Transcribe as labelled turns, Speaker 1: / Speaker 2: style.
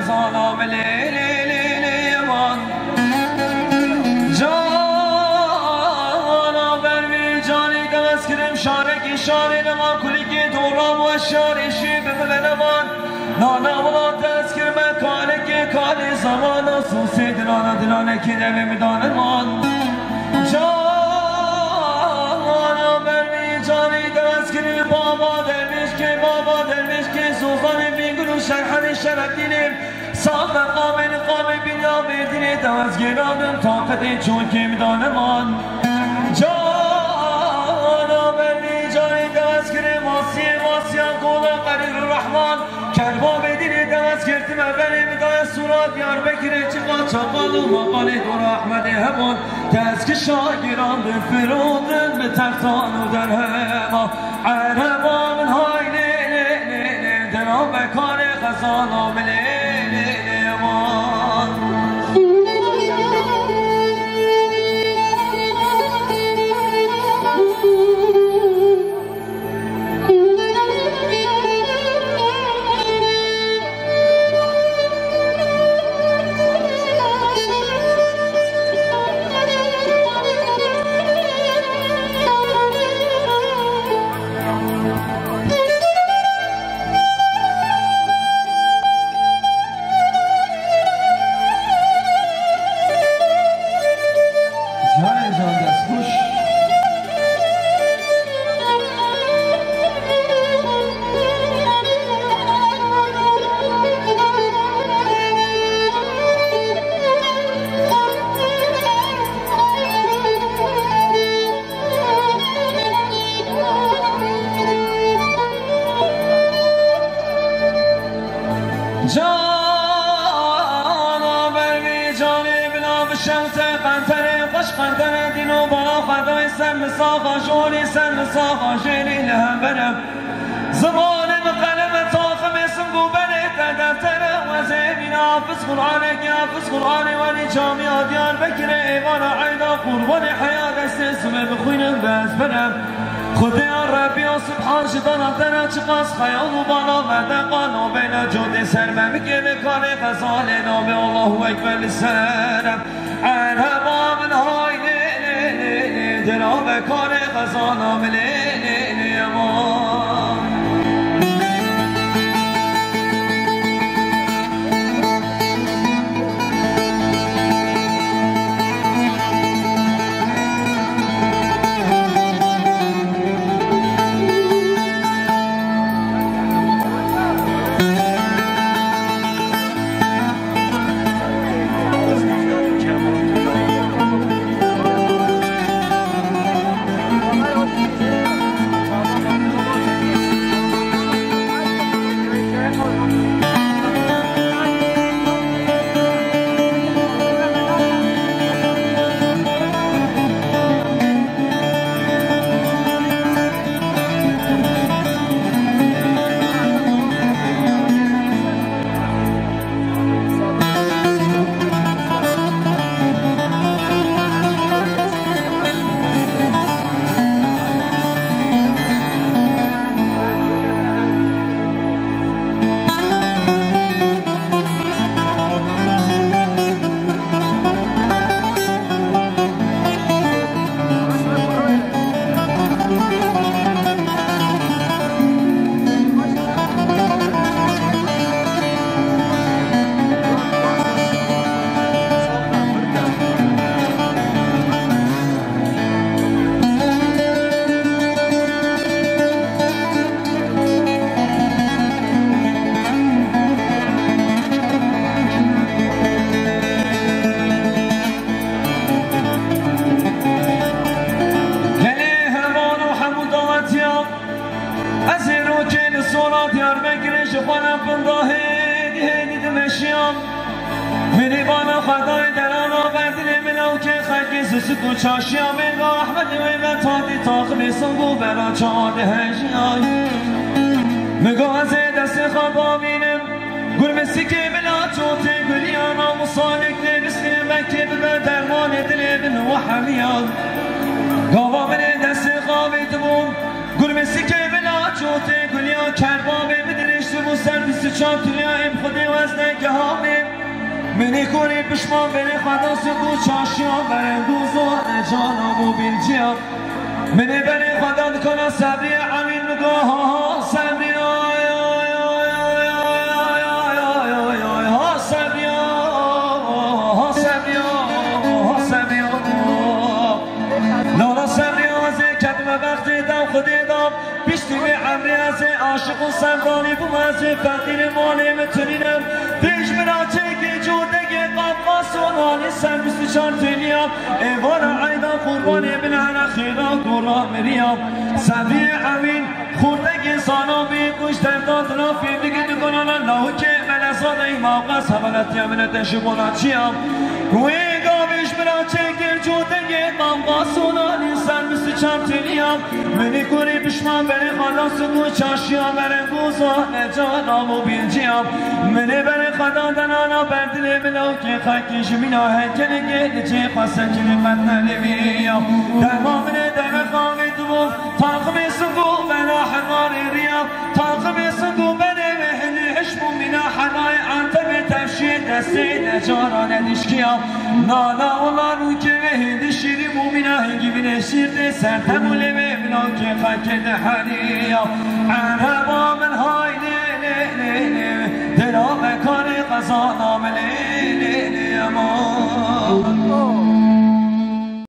Speaker 1: خزانم لیلیلیمان جانا بروی جانی دمز کرم شارکی شاری نمان کلیکی دورام و شارشی بملنمان نانا ولاد دست کرم کالکی کالی زمان و سوسی دلانه که نمی میدانمان جانا بروی جانی دمز کرم بابا درمیش که سوزان بیگرو شرحن شرکینیم سال قام بینیا بردینی دمز گرادم طاقت چون که میدانمان جانا بروی جانی دمز کرم واسیان قولا قریر الرحمن کربا بدینی دمز کرتم اولی میدای سورات یار بکره چقا چقال و مقالی دور احمد همون دست که شاگران بفرودن به تختان و در هما عربا من های لیلی درام بکار خزانم لیلی امان جانا بروی جانی بنا بشمس قنطره خوش قنطره دینو بالا خدای سر مساقا شوری سر مساقا شیری لهم برم زمان قلم طاقم اسم گوبره دفتره وزیبین حافظ قرآنه ولی جامعه دیار بکره ایوان عیدا قربان حیات است اسمه بخوینم بز برم خدای ربی و سبحان شدان افتر چقاس خیال و بالا و دقان و بین جود سرمه میگه کار غزال نام الله اکبر لسرم عربا من های لیلی درام کار غزالم لیلی امان خانم بنده هدی دمشیام منی بانا خدای دران آوردی منو که خرگی سسکو چاشیام اینگا احمد ویبن تادی تاخمی سنگو برا چاده هجیای مگا از دست خواب آمینم گرمسی که بلا چوتی گلیانا مصالک نبسلی مکه ببر درمان دلی بن و حمیان گاوا من دست خوابی دبون گرمسی که چوته گلیا کربا به بدرشت و سر 24 تلیا ام خودی وزنه که ها منی کنی پشمان بری خدا سکو چاشیان بری دوزان جانم و بیلجیم منی بری خدا دکنا صبری امین بگو ها صبری وقتی دم خودی دام بیشتی به عمری از عاشق و سمرانی بوم از فقیر مالی متونینم دیش برا چکی جودگی قبقاس و نالی سر 24 تیلیم ایوان عیدان قربانی بن هر خیران قرآن مریم صبری امین خوردگی سانامی گوش دردان تنافی دیگه دکنان الله که من ازاد این موقع سبالتی امنت شبونا چیم روی گاویش برا چکی جودگی قبقاس و نالی سر 24 تیلیم منی کنی پشمان بری خدا سکو چاشیان بری گوزان جانم و بیلجیم منی بری خدا دنانا بردلی بلو که خاکیش مینا هنکلی گلی چه خواستن کلی فتنلی بیم درما منی در خواهی دوم تاقمی سکو بنا حماری ریم تاقمی سکو بنی مهلی حشمو مینا حنای انتم تفشید دستی نجاران دشکیم نانا والله رو که مهدی شیری مومینا هنگی بینه شیر سرتمولی ببینم که خاکت حالیم عربا من های دلا مکان قضا نام لیلی امان